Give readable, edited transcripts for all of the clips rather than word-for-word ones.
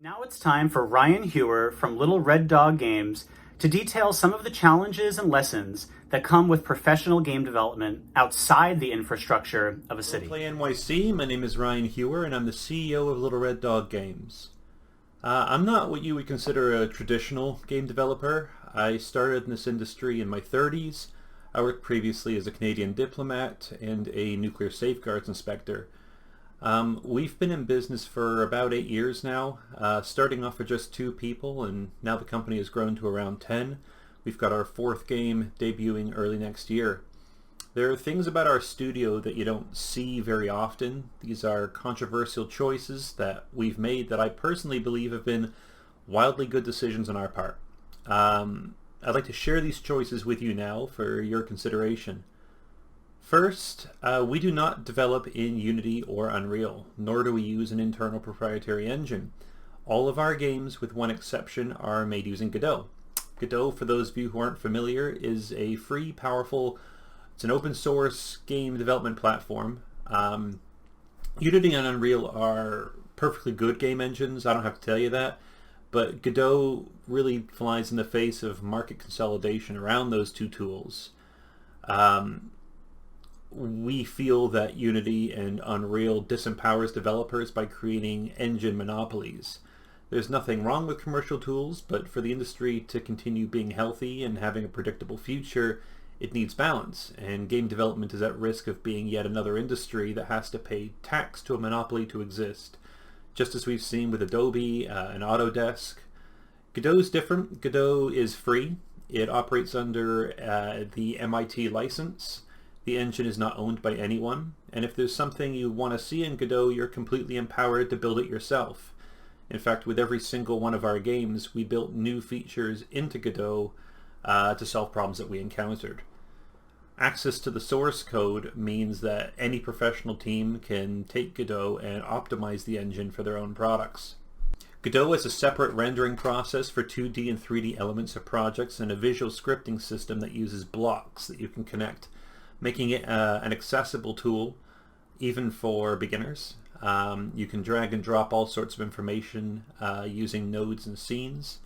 Now it's time for Ryan Hewer from Little Red Dog Games to detail some of the challenges and lessons that come with professional game development outside the infrastructure of a city. Play NYC. My name is Ryan Hewer, and I'm the CEO of Little Red Dog Games. I'm not what you would consider a traditional game developer. I started in this industry in my 30s. I worked previously as a Canadian diplomat and a nuclear safeguards inspector. We've been in business for about 8 years now, starting off with just 2 people, and now the company has grown to around 10. We've got our 4th game debuting early next year. There are things about our studio that you don't see very often. These are controversial choices that we've made that I personally believe have been wildly good decisions on our part. I'd like to share these choices with you now for your consideration. First, we do not develop in Unity or Unreal, nor do we use an internal proprietary engine. All of our games, with one exception, are made using Godot. Godot, for those of you who aren't familiar, is a free, powerful, it's an open source game development platform. Unity and Unreal are perfectly good game engines, I don't have to tell you that, but Godot really flies in the face of market consolidation around those two tools. We feel that Unity and Unreal disempowers developers by creating engine monopolies. There's nothing wrong with commercial tools, but for the industry to continue being healthy and having a predictable future, it needs balance, and game development is at risk of being yet another industry that has to pay tax to a monopoly to exist, just as we've seen with Adobe and Autodesk. Godot's different. Godot is free. It operates under the MIT license. The engine is not owned by anyone, and if there's something you want to see in Godot, you're completely empowered to build it yourself. In fact, with every single one of our games, we built new features into Godot to solve problems that we encountered. Access to the source code means that any professional team can take Godot and optimize the engine for their own products. Godot is a separate rendering process for 2D and 3D elements of projects and a visual scripting system that uses blocks that you can connect, making it an accessible tool even for beginners. You can drag and drop all sorts of information using nodes and scenes.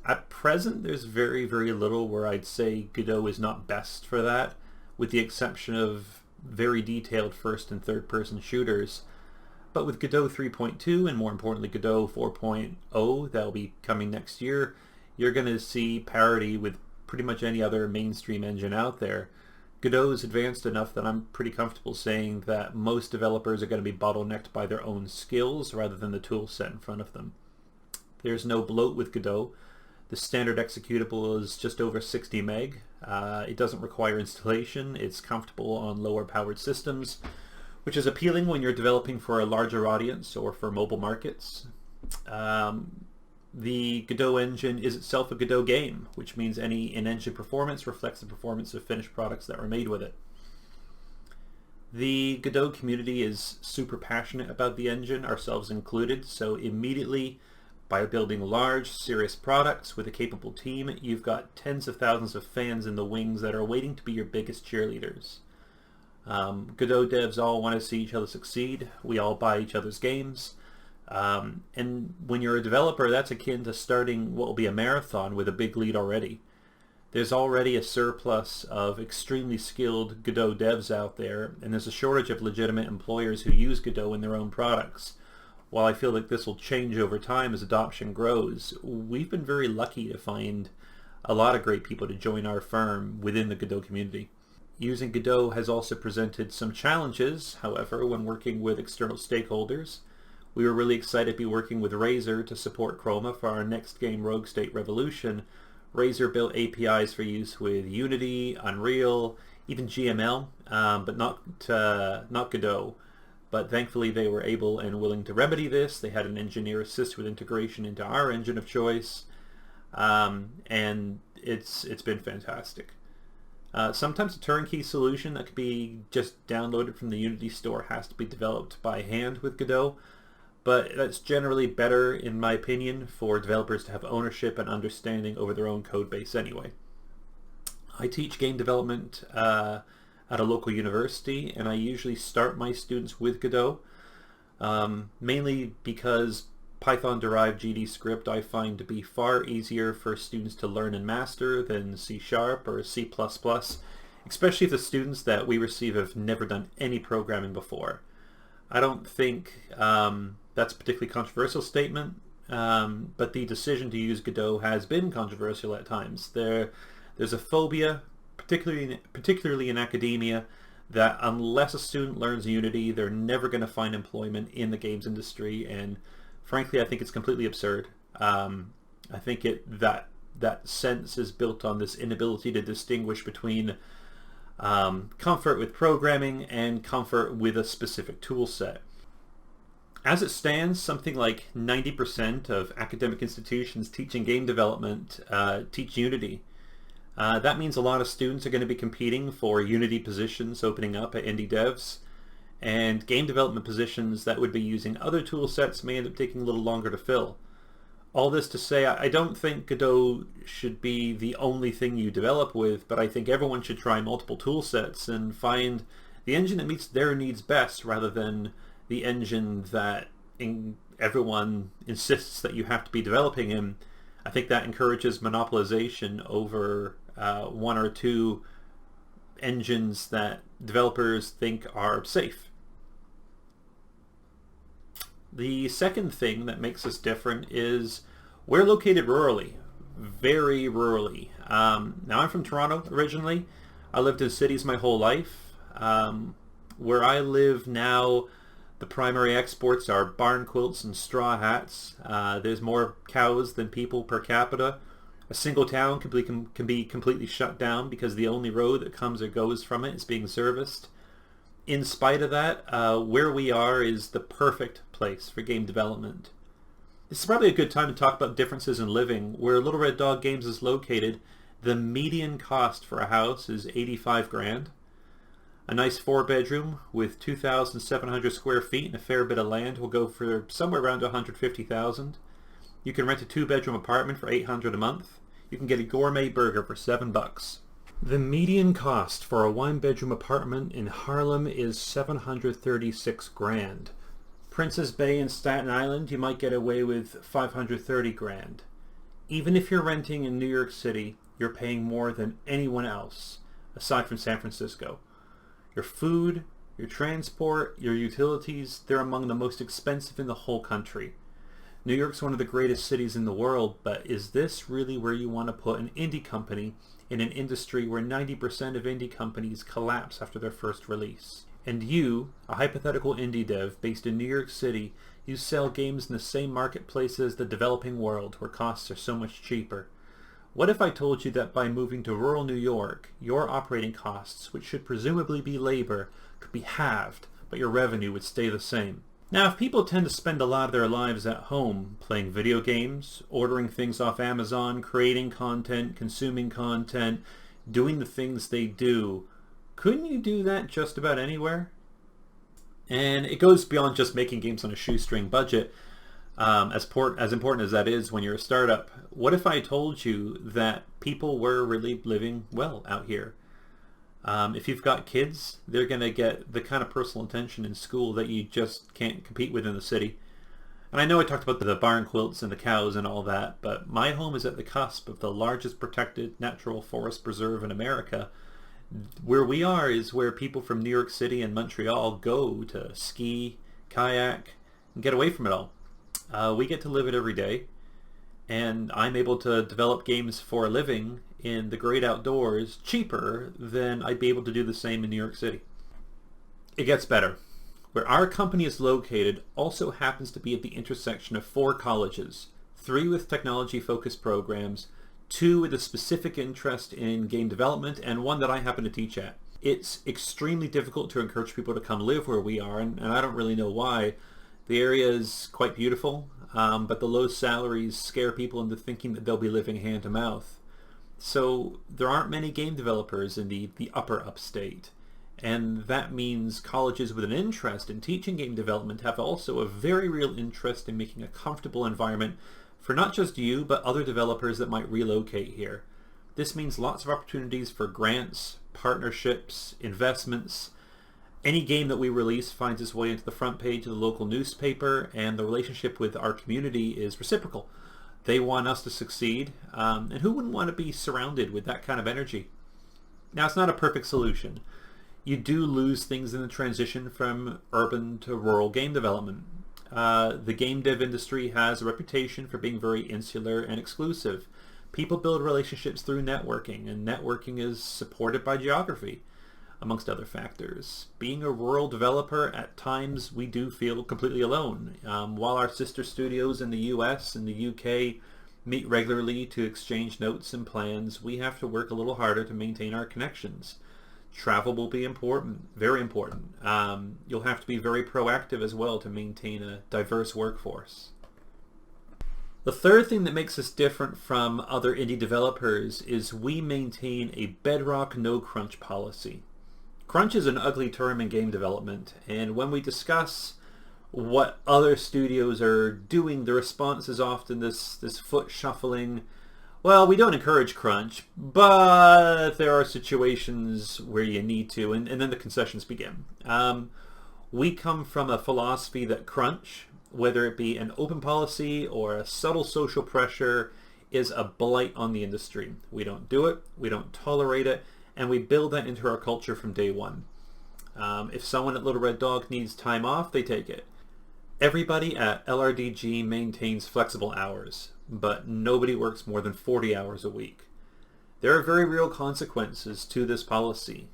At present, there's very, very little where I'd say Godot is not best for that, with the exception of very detailed first and third person shooters. But with Godot 3.2 and more importantly Godot 4.0 that'll be coming next year, you're going to see parity with pretty much any other mainstream engine out there. Godot is advanced enough that I'm pretty comfortable saying that most developers are going to be bottlenecked by their own skills rather than the tool set in front of them. There's no bloat with Godot. The standard executable is just over 60 meg. It doesn't require installation. It's comfortable on lower powered systems, which is appealing when you're developing for a larger audience or for mobile markets. The Godot engine is itself a Godot game, which means any in-engine performance reflects the performance of finished products that were made with it. The Godot community is super passionate about the engine, ourselves included, so immediately by building large, serious products with a capable team, you've got tens of thousands of fans in the wings that are waiting to be your biggest cheerleaders. Godot devs all want to see each other succeed. We all buy each other's games. And when you're a developer, that's akin to starting what will be a marathon with a big lead already. There's already a surplus of extremely skilled Godot devs out there, and there's a shortage of legitimate employers who use Godot in their own products. While I feel like this will change over time as adoption grows, we've been very lucky to find a lot of great people to join our firm within the Godot community. Using Godot has also presented some challenges, however, when working with external stakeholders. We were really excited to be working with Razer to support Chroma for our next game, Rogue State Revolution. Razer built APIs for use with Unity, Unreal, even GML, but not Godot. But thankfully they were able and willing to remedy this. They had an engineer assist with integration into our engine of choice, and it's been fantastic. Sometimes a turnkey solution that could be just downloaded from the Unity store has to be developed by hand with Godot, but that's generally better, in my opinion, for developers to have ownership and understanding over their own code base anyway. I teach game development at a local university, and I usually start my students with Godot, mainly because Python-derived GD script I find to be far easier for students to learn and master than C# or C++, especially if the students that we receive have never done any programming before. I don't think that's a particularly controversial statement, but the decision to use Godot has been controversial at times. There's a phobia, particularly in academia, that unless a student learns Unity, they're never going to find employment in the games industry, and frankly, I think it's completely absurd. I think that sense is built on this inability to distinguish between comfort with programming and comfort with a specific tool set. As it stands, something like 90% of academic institutions teaching game development teach Unity. That means a lot of students are going to be competing for Unity positions opening up at indie devs, and game development positions that would be using other tool sets may end up taking a little longer to fill. All this to say, I don't think Godot should be the only thing you develop with, but I think everyone should try multiple tool sets and find the engine that meets their needs best rather than the engine that everyone insists that you have to be developing in. I think that encourages monopolization over one or two engines that developers think are safe. The second thing that makes us different is we're located rurally, very rurally. Now I'm from Toronto originally. I lived in cities my whole life. Where I live now, the primary exports are barn quilts and straw hats. There's more cows than people per capita. A single town can be completely shut down because the only road that comes or goes from it is being serviced. In spite of that, where we are is the perfect place for game development. This is probably a good time to talk about differences in living. Where Little Red Dog Games is located, the median cost for a house is $85,000. A nice 4-bedroom with 2,700 square feet and a fair bit of land will go for somewhere around $150,000. You can rent a 2-bedroom apartment for $800 a month. You can get a gourmet burger for $7. The median cost for a 1-bedroom apartment in Harlem is $736,000. Princess Bay in Staten Island, you might get away with $530,000. Even if you're renting in New York City, you're paying more than anyone else, aside from San Francisco. Your food, your transport, your utilities, they're among the most expensive in the whole country. New York's one of the greatest cities in the world, but is this really where you want to put an indie company in an industry where 90% of indie companies collapse after their first release? And you, a hypothetical indie dev based in New York City, you sell games in the same marketplace as the developing world where costs are so much cheaper. What if I told you that by moving to rural New York, your operating costs, which should presumably be labor, could be halved, but your revenue would stay the same? Now, if people tend to spend a lot of their lives at home playing video games, ordering things off Amazon, creating content, consuming content, doing the things they do, couldn't you do that just about anywhere? And it goes beyond just making games on a shoestring budget. As important as that is when you're a startup, what if I told you that people were really living well out here? If you've got kids, they're going to get the kind of personal attention in school that you just can't compete with in the city. And I know I talked about the barn quilts and the cows and all that, but my home is at the cusp of the largest protected natural forest preserve in America. Where we are is where people from New York City and Montreal go to ski, kayak, and get away from it all. We get to live it every day, and I'm able to develop games for a living in the great outdoors cheaper than I'd be able to do the same in New York City. It gets better. Where our company is located also happens to be at the intersection of 4 colleges, 3 with technology-focused programs, 2 with a specific interest in game development, and 1 that I happen to teach at. It's extremely difficult to encourage people to come live where we are, and I don't really know why. The area is quite beautiful, but the low salaries scare people into thinking that they'll be living hand to mouth. So there aren't many game developers in the upper upstate, and that means colleges with an interest in teaching game development have also a very real interest in making a comfortable environment for not just you, but other developers that might relocate here. This means lots of opportunities for grants, partnerships, investments, Any game that we release finds its way into the front page of the local newspaper, and the relationship with our community is reciprocal. They want us to succeed, and who wouldn't want to be surrounded with that kind of energy? Now, it's not a perfect solution. You do lose things in the transition from urban to rural game development. The game dev industry has a reputation for being very insular and exclusive. People build relationships through networking, and networking is supported by geography, amongst other factors. Being a rural developer, at times we do feel completely alone. While our sister studios in the US and the UK meet regularly to exchange notes and plans, we have to work a little harder to maintain our connections. Travel will be important, very important. You'll have to be very proactive as well to maintain a diverse workforce. The third thing that makes us different from other indie developers is we maintain a bedrock no crunch policy. Crunch is an ugly term in game development, and when we discuss what other studios are doing, the response is often this foot shuffling, well, we don't encourage crunch, but there are situations where you need to, and then the concessions begin. We come from a philosophy that crunch, whether it be an open policy or a subtle social pressure, is a blight on the industry. We don't do it, we don't tolerate it, and we build that into our culture from day one. If someone at Little Red Dog needs time off, they take it. Everybody at LRDG maintains flexible hours, but nobody works more than 40 hours a week. There are very real consequences to this policy.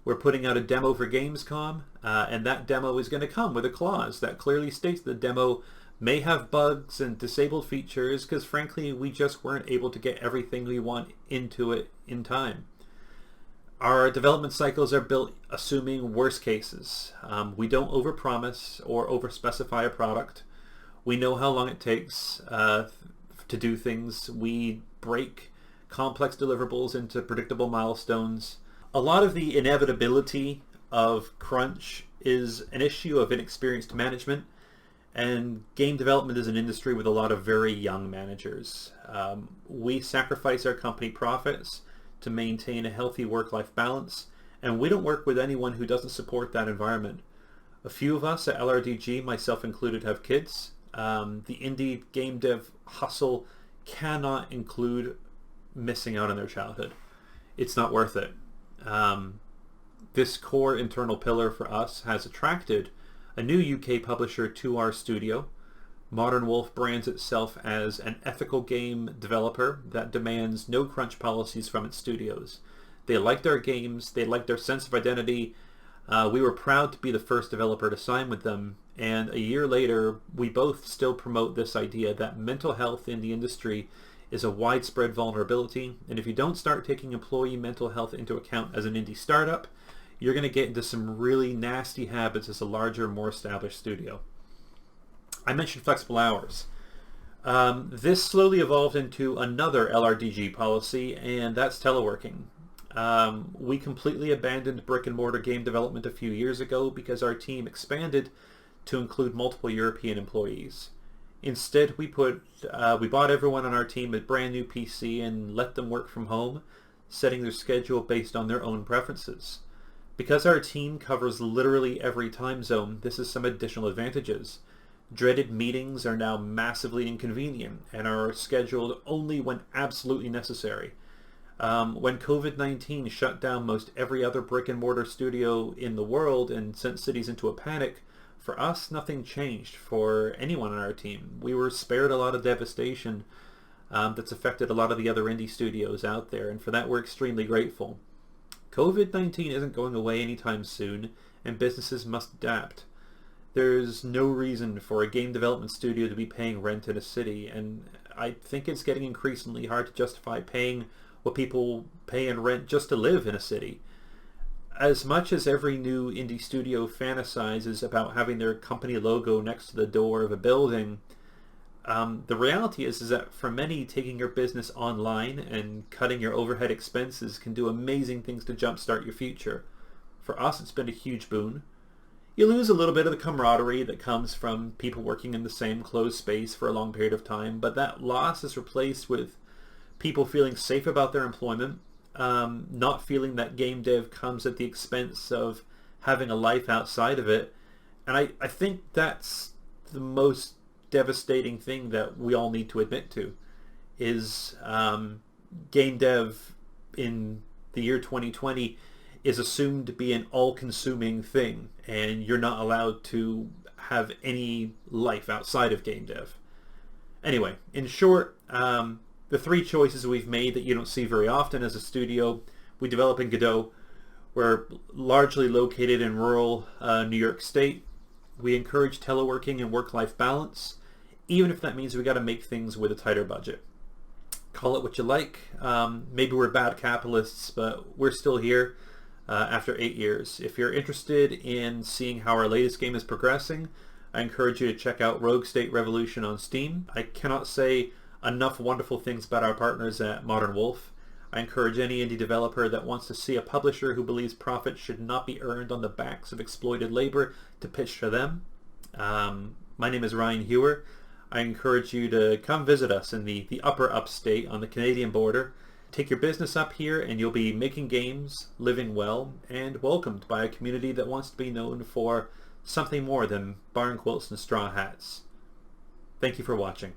We're putting out a demo for Gamescom, and that demo is going to come with a clause that clearly states the demo may have bugs and disabled features because frankly we just weren't able to get everything we want into it in time. Our development cycles are built assuming worst cases. We don't overpromise or overspecify a product. We know how long it takes to do things. We break complex deliverables into predictable milestones. A lot of the inevitability of crunch is an issue of inexperienced management, and game development is an industry with a lot of very young managers. We sacrifice our company profits to maintain a healthy work-life balance, and we don't work with anyone who doesn't support that environment. A few of us at LRDG, myself included, have kids. The indie game dev hustle cannot include missing out on their childhood. It's not worth it. This core internal pillar for us has attracted a new UK publisher to our studio. Modern Wolf brands itself as an ethical game developer that demands no crunch policies from its studios. They liked our games, they liked our sense of identity. We were proud to be the first developer to sign with them, and a year later we both still promote this idea that mental health in the industry is a widespread vulnerability, and if you don't start taking employee mental health into account as an indie startup, you're going to get into some really nasty habits as a larger, more established studio. I mentioned flexible hours. This slowly evolved into another LRDG policy, and that's teleworking. We completely abandoned brick and mortar game development a few years ago because our team expanded to include multiple European employees. Instead, we bought everyone on our team a brand new PC and let them work from home, setting their schedule based on their own preferences. Because our team covers literally every time zone, this has some additional advantages. Dreaded meetings are now massively inconvenient and are scheduled only when absolutely necessary. When COVID-19 shut down most every other brick and mortar studio in the world and sent cities into a panic, for us nothing changed for anyone on our team. We were spared a lot of devastation that's affected a lot of the other indie studios out there, and for that we're extremely grateful. COVID-19 isn't going away anytime soon, and businesses must adapt. There's no reason for a game development studio to be paying rent in a city, and I think it's getting increasingly hard to justify paying what people pay in rent just to live in a city. As much as every new indie studio fantasizes about having their company logo next to the door of a building, the reality is that for many, taking your business online and cutting your overhead expenses can do amazing things to jumpstart your future. For us, it's been a huge boon. You lose a little bit of the camaraderie that comes from people working in the same closed space for a long period of time, but that loss is replaced with people feeling safe about their employment, not feeling that game dev comes at the expense of having a life outside of it. And I think that's the most devastating thing that we all need to admit to, is game dev in the year 2020 is assumed to be an all-consuming thing, and you're not allowed to have any life outside of game dev. Anyway, in short, the three choices we've made that you don't see very often as a studio: we develop in Godot. We're largely located in rural New York State. We encourage teleworking and work-life balance, even if that means we got to make things with a tighter budget. Call it what you like. Maybe we're bad capitalists, but we're still here after 8 years. If you're interested in seeing how our latest game is progressing, I encourage you to check out Rogue State Revolution on Steam. I cannot say enough wonderful things about our partners at Modern Wolf. I encourage any indie developer that wants to see a publisher who believes profit should not be earned on the backs of exploited labor to pitch to them. My name is Ryan Hewer. I encourage you to come visit us in the upper upstate on the Canadian border. Take your business up here and you'll be making games, living well, and welcomed by a community that wants to be known for something more than barn quilts and straw hats. Thank you for watching.